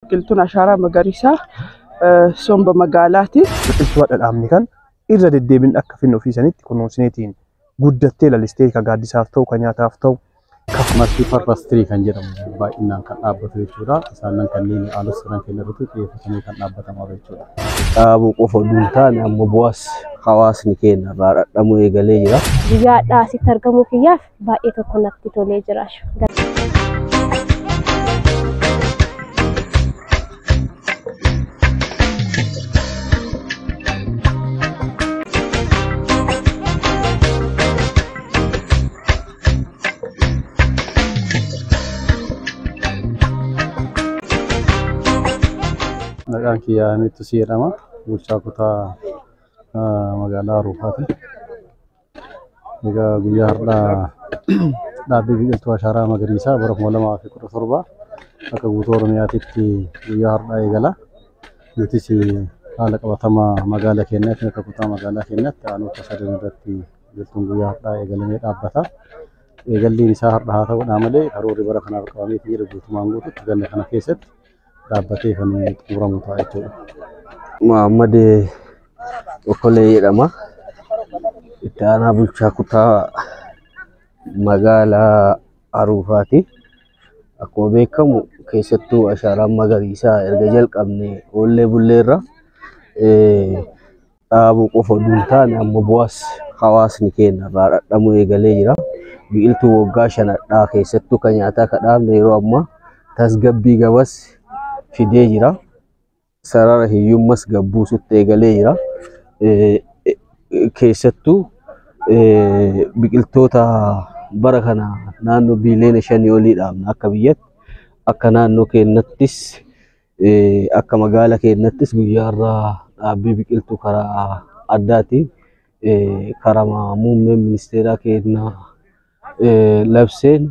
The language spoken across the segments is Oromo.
biqiltuun ashaaraa magariisaa somba magaalaati. Biqiltuu dhadhaabni kan irra deddeebiin akka finna ofiisanitti kunuunsineetiin guddattee lalistee ka gaaddisaaf ta'u, ka nyaataaf ta'u. Multi purpose tree kan jedhamu baay'inaan kan dhaabbatu jechuudha. Isaan kanneen haalota sadan keenya irratti xiyyeeffatanii kan dhaabbatamaa jechuudha. Dhaabuu qofa osoo hin taane amma bu'aas hawaasni keenya irraa dhadhamuu eegalee jira. Guyyaadhaa asitti argamuu kiyyaaf baay'ee tokko natti tolee jira. Maqaan kiyyaa Mittus jedhama. Bulchaa kutaa magaalaa Aruufaati. Egaa guyyaa har'aa dhaabbii biqiltuu ashaaraa magariisaa bara 2017 akka guutuu Oromiyaatitti guyyaa har'aa eegala. Nutis haala qabatamaa magaalaa keenyaatti akka kutaa magaalaa keenyaatti aanota sadan irratti biqiltuun guyyaa har'aa eegalamee dhaabbata. Eegalliin isaa har'a haa ta'uudhaa malee karoorri bara kanaaf qabamee jira guutumaan guutuutti ganna kana keessatti dhaabbatee kan xumuramu ta'a jechuudha. Muhammad Okolee jedhama. Itti aanaa bulchaa kutaa magaalaa Aruufaati. Akkuma beekamu keessattuu ashaaraan magariisaa erga jalqabne oollee bulleerra dhaabuu qofa osoo hin taane amma bu'aas hawaasni keenya irraa dhadhamuu eegalee jira. Biqiltuu waggaa 5 keessattuu kan nyaataa kan dhaabne yeroo ammaa tasgabbii gabas fidee jira. Sarara hiyyummas gabbuusutti eegalee jira. Keessattuu biqiltoota bara kana naannoo biiliyoona 5 olii dhaabna akka biyyatti. Akka naannoo keenyattis akka magaalaa keenyattis guyyaa irraa dhaabbii biqiltuu karaa addaati. Karaa muummeen ministeeraa keenya labseen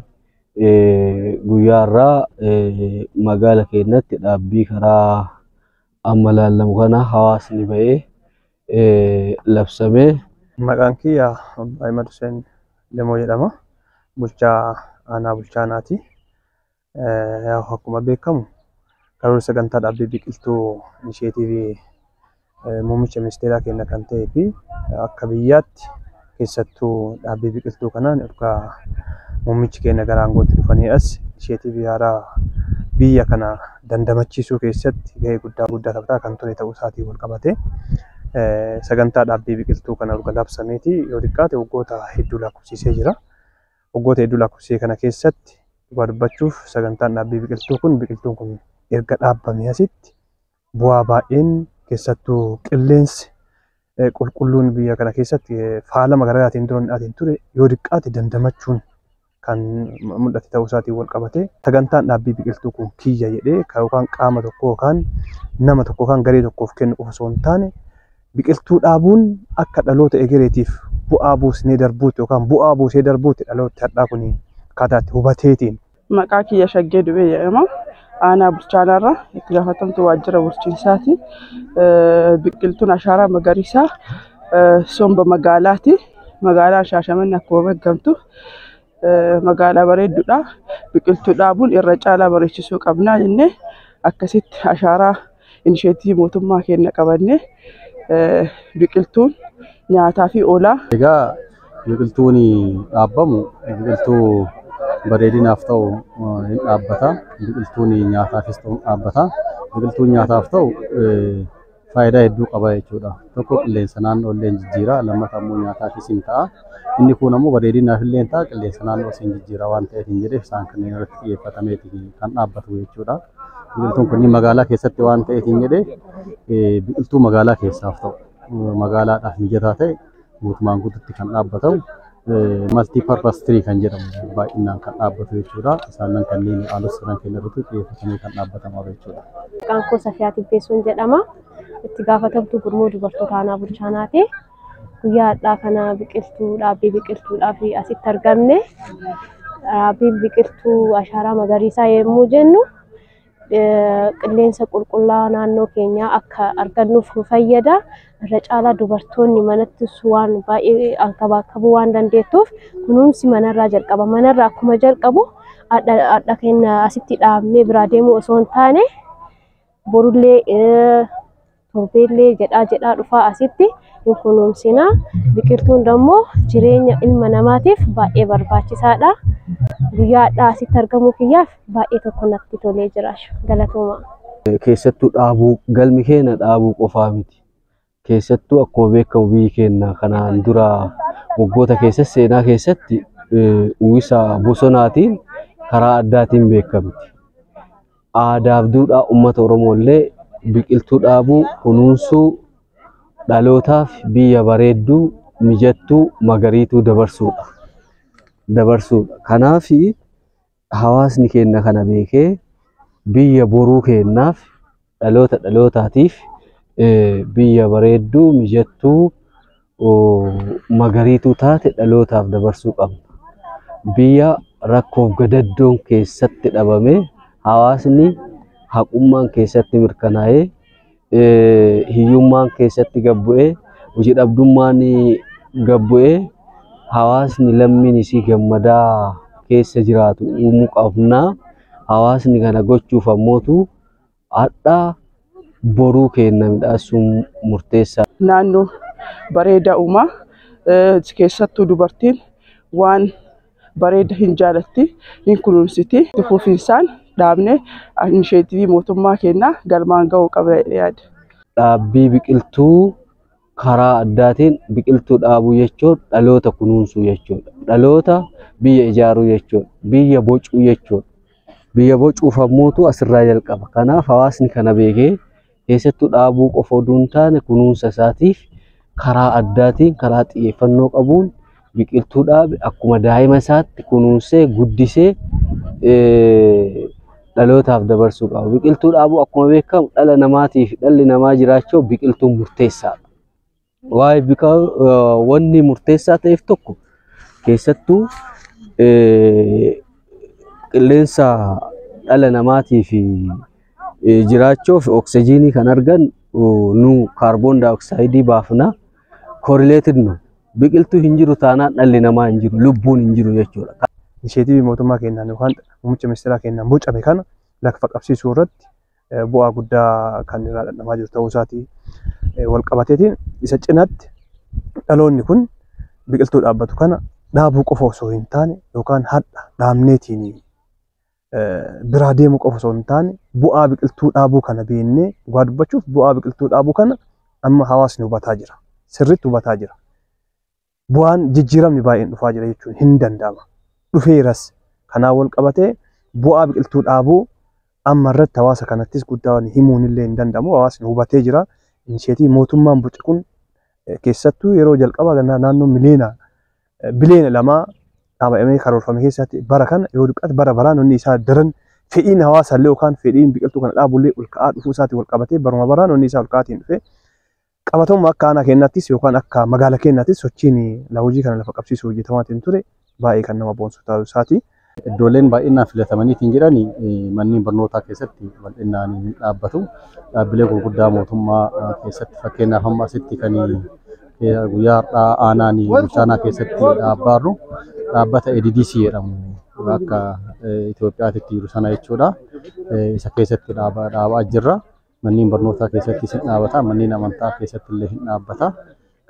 guyyaa irraa magaalaa keenyatti dhaabbii karaa amma laallamu kana hawaasni ba'ee labsamee. Maqaan kiyyaa Ahmad Hussein Lemoo jedhama. Bulchaa aanaa bulchaanaati. Akkuma beekamu karoora sagantaa dhaabbii biqiltuu inisheetiivii muummicha ministeeraa keenya kan ta'ee fi akka biyyaatti keessattuu dhaabbii biqiltuu kanaan erga muummichi keenya gara aangootti dhufanii as inisheetiivii haaraa biyya kana dandamachiisuu keessatti gahee guddaa taphataa kan ture ta'uu isaatiin wal qabate sagantaa dhaabbii biqiltuu kana erga labsameeti yoo xiqqaate waggoota hedduu lakkoofsisee jira. Waggoota hedduu lakkoofsisee kana keessatti dubbachuuf sagantaan dhaabbii biqiltuun kun erga dhaabbamee asitti bu'aa baay'een keessattuu qilleensi qulqulluun biyya kana keessatti faalama garaagaraatiin duraan ture yoo xiqqaate dandamachuun kan mul'ate ta'uu isaatiin wal qabate sagantaan dhaabbii biqiltuu kun kiyya jedhee yookaan qaama tokko yookaan nama tokko yookaan garee tokkoof kennu qofa osoo hin taane biqiltuu dhaabuun akka dhaloota egereetiif bu'aa buusnee darbuutti yookaan bu'aa buusee darbuutti dhaloota hadhaa kun akkaataatti hubateetiin. Maqaa kiyya Shaggee Dubee jedhama. Aanaa bulchaanaarraa itti gaafatamtuu waajjira bulchiinsaati. Biqiltuun ashaaraa magariisaa somba magaalaati. Magaalaan Shaashamannee akkuma beekamtu magaalaa bareedduudha. Biqiltuu dhaabuun irra caalaa bareechisuu qabnaa jennee akkasitti ashaaraa inisheetiivii mootummaa keenya qabannee biqiltuun nyaataa fi oolaa. Egaa biqiltuun dhaabbamu biqiltuu bareedinaaf ta'u hin dhaabbata. Biqiltuun nyaataafis ta'u dhaabbata. Biqiltuun nyaataaf ta'u faayidaa hedduu qaba jechuudha. Tokko qilleensa naannoo illee jijjiira, lammataa immoo nyaataafis hin ta'a. Inni kun ammoo bareedinaaf illee hin ta'a, qilleensa naannoo isin jijjiira waan ta'eef hin jedheef isaan kanneen irratti xiyyeeffatameeti kan dhaabbatu jechuudha. Biqiltuun kun magaalaa keessatti waan ta'eef hin jedhee biqiltuu magaalaa keessaaf ta'u magaalaadhaaf mijataa ta'e guutumaan guututti kan dhaabbatamu multi purpose tree kan jedhamu baay'inaan kan dhaabbatu jechuudha. Isaan kanneen haalota sadan keenya irratti xiyyeeffatanii kan dhaabbatamaa jechuudha. Maqaan koo Safiyaa Tibbeessuun jedhama. Itti gaafatamtuu gurmuu dubartoota aanaa bulchaanaati. Guyyaa har'aa kana dhaabbii biqiltuudhaaf asitti argamne. Dhaabbiin biqiltuu ashaaraa magariisaa yommuu jennu qilleensa qulqullaa naannoo keenyaa akka argannuuf nu fayyada. Irra caalaa dubartoonni manattis waan baay'ee alkabaakabuu waan dandeettuuf kunuunsi manarraa jalqaba. Manarraa akkuma jalqabu adda keenya asitti dhaabnee biraa deemuu osoo hin taane borullee torbeellee jedhaa dhufaa asitti hin kunuunsinaa. Biqiltuun immoo jireenya ilma namaatiif baay'ee barbaachisaadha. Guyyaa har'aa asitti argamuu kiyyaaf baay'ee tokko natti tolee jira. Galatooma. Keessattuu dhaabuu galmi keenya dhaabuu qofaa miti. Keessattuu akkuma beekamu biyyi keenya kanaan dura waggoota keessatti seenaa keessatti uwwisa bosonaatiin karaa addaatiin beekamti. Aadaa fi duudhaa uummata Oromoo illee biqiltuu dhaabuu, kunuunsuu, dhalootaaf biyya bareedduu, mijattuu, magariituu dabarsuudha. Kanaaf hawaasni keenya kana beekee biyya boruu keenyaaf dhalootaatiif biyya bareedduu, mijattuu, magariituu taate dhalootaaf dabarsuu qabna. Biyya rakkoof gadaddoon keessatti dhabame hawaasni haqummaan keessatti mirkanaa'ee hiyyummaan keessatti gabbu'ee hojii dhabdummaan gabbu'ee hawaasni lammiin isii gammadaa keessa jiraatu uumuu qabna. Hawaasni kana gochuuf ammootu hadhaa boruu keenya midhaasuun murteessaa. Naannoo bareedaa uumaa keessattuu dubartiin waan bareeda hin jaalatti hin kunuunsiti. Fufiinsaan dhaabne inisheetivii mootummaa keenyaa galmaan ga'uu qaba yaada. Dhaabbii biqiltuu karaa addaatiin biqiltuu dhaabuu jechuun dhaloota kunuunsuu jechuudha. Dhaloota biyya ijaaruu jechuudha. Biyya bocuu jechuudha. Biyya bocuuf ammootu asirraa jalqaba. Kanaaf hawaasni kana beekee keessattuu dhaabuu qofa osoo hin taane kunuunsa isaatiif karaa addaatiin karaa xiyyeeffannoo qabuun biqiltuu dhaabe akkuma daa'ima isaatti kunuunsee guddisee dhalootaaf dabarsuu qaba. Biqiltuu dhaabuu akkuma beekamu dhala namaatiif dhalli namaa jiraachuu biqiltuun murteessaadha. Wanni murteessaa ta'eef tokko keessattuu qilleensa dhala namaatiif jiraachuuf oksijiinii kan argan nu kaarboon daayoksayidii baafna. Korrileeted nu biqiltuu hin jiru taanaan dhalli namaa hin jiru, lubbuun hin jiru jechuudha. Inisheetivii mootummaa keenyaan yookaan muummicha ministeeraa keenyaan bocame kana lafa qabsiisuu irratti bu'aa guddaa kan irraa dhandhamaa jiru ta'uu isaatii wal qabateetiin isa cinaatti dhaloonni kun biqiltuu dhaabbatu kana dhaabuu qofa osoo hin taane yookaan hadha dhaabneetiin biraa deemuu qofa osoo hin taane bu'aa biqiltuu dhaabuu kana beennee dhugaa dubbachuuf bu'aa biqiltuu dhaabuu kana amma hawaasni hubataa jira. Sirriitti hubataa jira. Bu'aan jijjiiramni baay'een dhufaa jira jechuun hin danda'ama. Dhufeeras kanaan wal qabatee bu'aa biqiltuu dhaabuu amma irratti hawaasa kanattis guddaa himuun illee hin danda'amu. Hawaasni hubatee jira. Inisheetivii mootummaan boce kun keessattuu yeroo jalqabaa naannoo biliyoona lamaa dhaabamee karoorfame keessatti bara kana yoo dhiqate bara baraan onni isaa daran fedhiin hawaasallee yookaan fedhiin biqiltuu kana dhaabullee ol ka'aa dhufuu isaatii wal qabatee baruma baraan onni isaa ol ka'aatiin dhufe qabatamuma akka aanaa keenyattis yookaan akka magaala keenyattis sochiin hojii kana lafa qabsiisuu hojjetamaatiin ture baay'ee kan nama boonsu ta'uu isaati. Iddooleen baay'inaan filatamaniitiin jiran manneen barnootaa keessatti bal'inaan ni dhaabbatu. Dhaabbilee gurguddaa mootummaa keessatti fakkeenyaaf amma asitti kan guyyaa har'aa aanaan bulchaanaa keessatti dhaabbaarru dhaabbata EDDC jedhamu akka Itoophiyaatti jiru sana jechuudha. Isa keessatti dhaabaa jirra. Manneen barnootaa keessatti sin dhaabbata, manneen amantaa keessatti illee hin dhaabbata.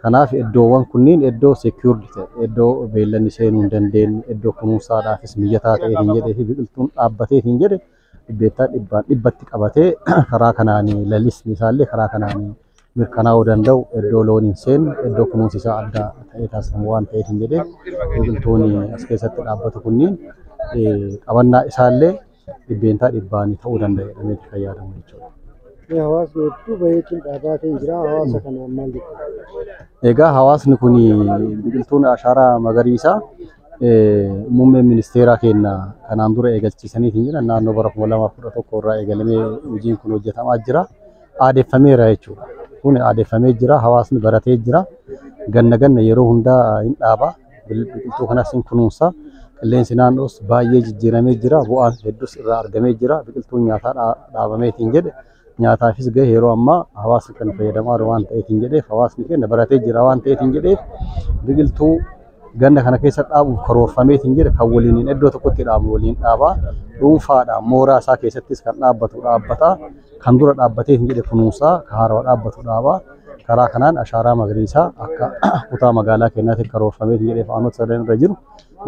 Kanaaf iddoowwan kunniin iddoo secured ta'e, iddoo beellanni seenuu hin dandeenye, iddoo kunuunsaadhaafis mijataa ta'e hin jedhee fi biqiltuun dhaabbatee hin jedhe dhibbatti qabatee karaa kanaan lalisni isaallee karaa kanaan mirkanaa'uu danda'u iddoo loon hin seenne, iddoo kunuunsi isaa adda ta'ee taasifamu waan ta'eef hin jedhee biqiltuun as keessatti dhaabbatu kunniin qabannaa isaallee dhibbaan ta'uu danda'a jedhamee itti fayyadamu jechuudha. Hawaasni hedduu baay'eetiin dhaabatee jira. Hawaasa kanaan maal jedhama? Egaa hawaasni kun biqiltuun ashaaraa magariisaa muummee ministeeraa keenya kanaan dura eegalchiisaniitiin jiran naannoo bara 2011 irraa eegalamee hojiin kun hojjetamaa jira. Aadeeffameera jechuudha. Kun aadeeffamee jira. Hawaasni baratee jira. Ganna yeroo hundaa hin dhaaba. Biqiltuu kanas hin kunuunsa. Qilleensi naannoos baay'ee jijjiiramee jira. Bu'aan hedduus irraa argamee jira. Biqiltuun nyaataa dhaabameetiin jedhe nyaataafis gahee yeroo ammaa hawaasni kan fayyadamaa jiru waan ta'eetiin jedheef hawaasni keenya baratee jira waan ta'eetiin jedheef biqiltuu ganna kana keessa dhaabuuf karoorfameetiin jedhe kan waliin iddoo tokkotti dhaabu waliin dhaabaa dhuunfaadhaan mooraa isaa keessattis kan dhaabbatu dhaabbata kan dura dhaabbatee hin jedhe kunuunsaa ka haarawaa dhaabbatu dhaabaa karaa kanaan ashaaraa magariisaa akka kutaa magaalaa keenyaatti karoorfamee jedhee faanota sadan irra jiru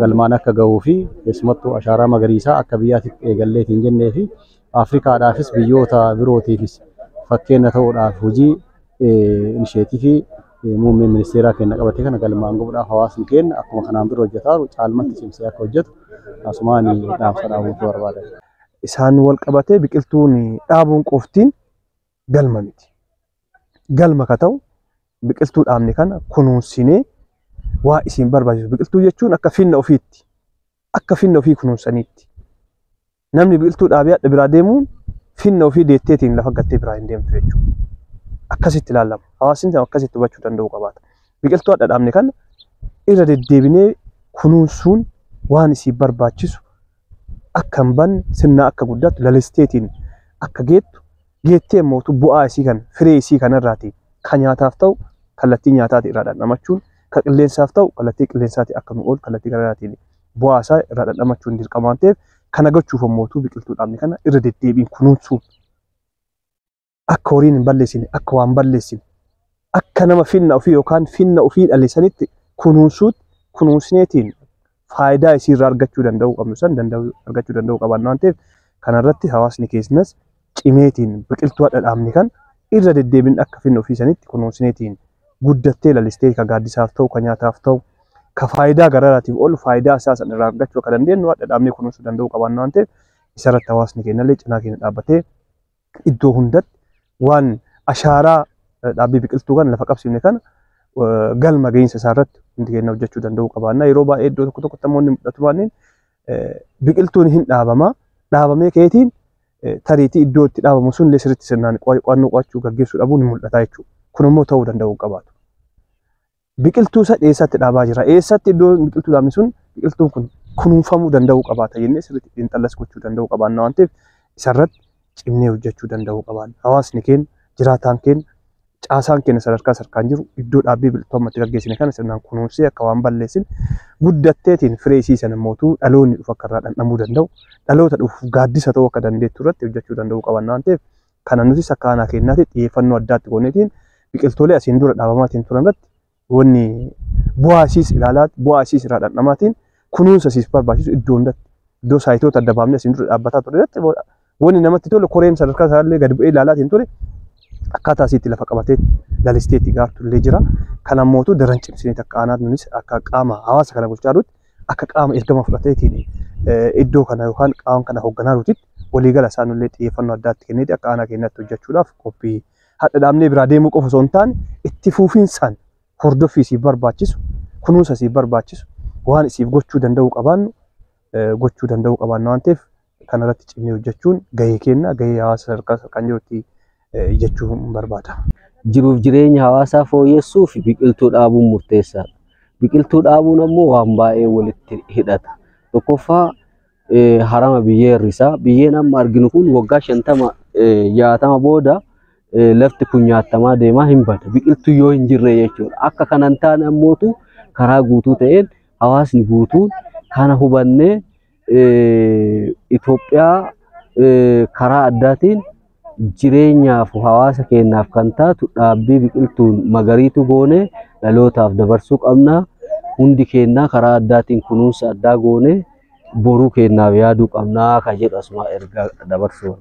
galmaan akka gahuu fi keessumattuu ashaaraa magariisaa akka biyyaatti eegallee hin jennee fi Afrikaadhaafis biyyoota birootiifis fakkeenya ta'uudhaaf hojii inisheetii muummeen ministeeraa keenya qabatee kana galmaan gahuudhaaf hawaasni keenya akkuma kanaan dura hojjetaa caalmatti cimsee akka hojjetu asumaan dhaamsa dhaabuutu barbaada. Isaan wal qabatee biqiltuun dhaabuun qoftiin galma miti. Galma ka ta'u biqiltuu dhaabne kana kunuunsinee waa isiin barbaachisu. Biqiltuu jechuun akka finna ofiitti, akka finna ofii kunuunsaniitti. Namni biqiltuu dhaabee adda biraa deemuun finna ofii deetteetiin lafa gattee biraa hin deemtu jechuudha. Akkasitti ilaalama. Hawaasni akkasitti hubachuu danda'u qabaata. Biqiltuu adda dhaabne kana irra deddeebinee kunuunsuun waan isii barbaachisu akka hin banne sirna akka guddattu lalisteetiin akka geettu geettee mootu bu'aa isii kan firee isii kanarraati kan nyaataaf ta'u kallattii nyaataati irraa dhandhamachuun kan qilleensaaf ta'u kallattii qilleensaati akka nu oolu kallattii garaagaraatiin bu'aa isaa irraa dhandhamachuun dirqama waan ta'eef kana gochuuf mootu biqiltuu dhaabne kana irra deddeebiin kunuunsuun akka horiin hin balleessine akka waan balleessine akka nama finna ofii yookaan finna ofii dhallisanitti kunuunsineetiin faayidaa isii irraa argachuu danda'u qabnu san argachuu danda'u qabaanna waan ta'eef kanarratti hawaasni keessas cimeetiin biqiltuu adda dhaabne kan irra deddeebiin akka finna ofii sanitti kunuunsineetiin guddattee lalistee ka gaaddisaaf ta'u ka nyaataaf ta'u ka faayidaa garaagaraatiif oolu faayidaa isaa san irraa argachuu akka dandeenyu adda dhaabnee kunuunsuu danda'u qabaanna waan ta'eef isarratti hawaasni keenyallee cinaa keenya dhaabbatee iddoo hundatti waan ashaaraa dhaabbii biqiltuu kan lafa qabsiifne kana galma gahiinsa isaarratti hundi keenya hojjechuu danda'u qabaanna. Yeroo baay'ee iddoo tokko tokkotti namoonni mul'atu baanneen biqiltuun hin dhaabama. Dhaabamee keetiin tariitii iddoo itti dhaabamu sun illee sirriitti sirnaan qo'annoo qo'achuu gaggeessuu dhabuun ni mul'ata jechuudha. Kun immoo ta'uu danda'u qabaatu. Biqiltuu isa eessatti dhaabaa jira? Eessatti iddoo biqiltuu dhaabni sun biqiltuun kun kunuunfamuu danda'u qabaata jennee sirriitti xiinxallas gochuu danda'u qabaanna waan ta'eef isarratti cimnee hojjechuu danda'u qabaanna. Hawaasni keenya, jiraataan keenya, caasaan keenya sadarkaa sarkaan jiru iddoo dhaabbii biqiltuu ammatti gaggeessine kana sirnaan kunuunsee akka waan balleessin guddatteetiin firee isii sana mootuu dhaloonni dhufu akka irraa dhandhamuu danda'u dhaloota dhufu gaaddisa ta'uu akka dandeettu irratti hojjechuu danda'u qabaanna waan ta'eef kana nutis akka aanaa keenyaatti xiyyeeffannoo addaatti gooneetiin biqiltoolee asiin dura dhaabamaatiin turan irratti wanni bu'aa isiis ilaalaatti bu'aa isiis irraa dhandhamaatiin kunuunsa isiis barbaachisu iddoo hundatti iddoo saayitoota adda baafnee asiin dura dhaabbataa ture irratti wanni namatti tolu koreen sadarkaa isaallee gadi bu'ee ilaalaatiin ture akkaataa asiitti lafa qabatee lalisteetti gaartullee jira. Kana mootuu daran cimsinee akka aanaatti nunis akka qaama hawaasa kana bulchaa jirutti akka qaama ergama fudhateetiin iddoo kana yookaan qaama kana hoogganaa jirutti waliigala isaanillee xiyyeeffannoo addaatti kenneeti akka aanaa keenyatti hojjechuudhaaf qophii hadha dhaabnee biraa deemuu qofa osoo hin taane itti fufiinsaan hordoffii isiif barbaachisu kunuunsa isiif barbaachisu waan isiif gochuu danda'u qabaannu gochuu danda'u qabaanna waan ta'eef kanarratti cimnee hojjechuun gahee keenya gahee hawaasa sadarkaa sarkaan jirutti jechuun barbaada. Jiruuf jireenya hawaasaa fooyyessuuf biqiltuu dhaabuun murteessaadha. Biqiltuu dhaabuun ammoo waan baay'ee walitti hidhata. Tokkoffaa harama biyyee hir'isaa. Biyyeen amma arginu kun waggaa 50-60 booda lafti kun nyaatamaa deemaa hin bada. Biqiltuu yoo hin jirre jechuudha. Akka kanan taane ammootu karaa guutuu ta'een hawaasni guutuun kana hubannee Itoophiyaa karaa addaatiin jireenyaaf hawaasa keenyaaf kan taatu dhaabbii biqiltuun magariitu goone dhalootaaf dabarsuu qabna. Hundi keenya karaa addaatiin kunuunsa addaa goone boruu keenyaaf yaaduu qabna kan jedhu asuma erga dabarsuu.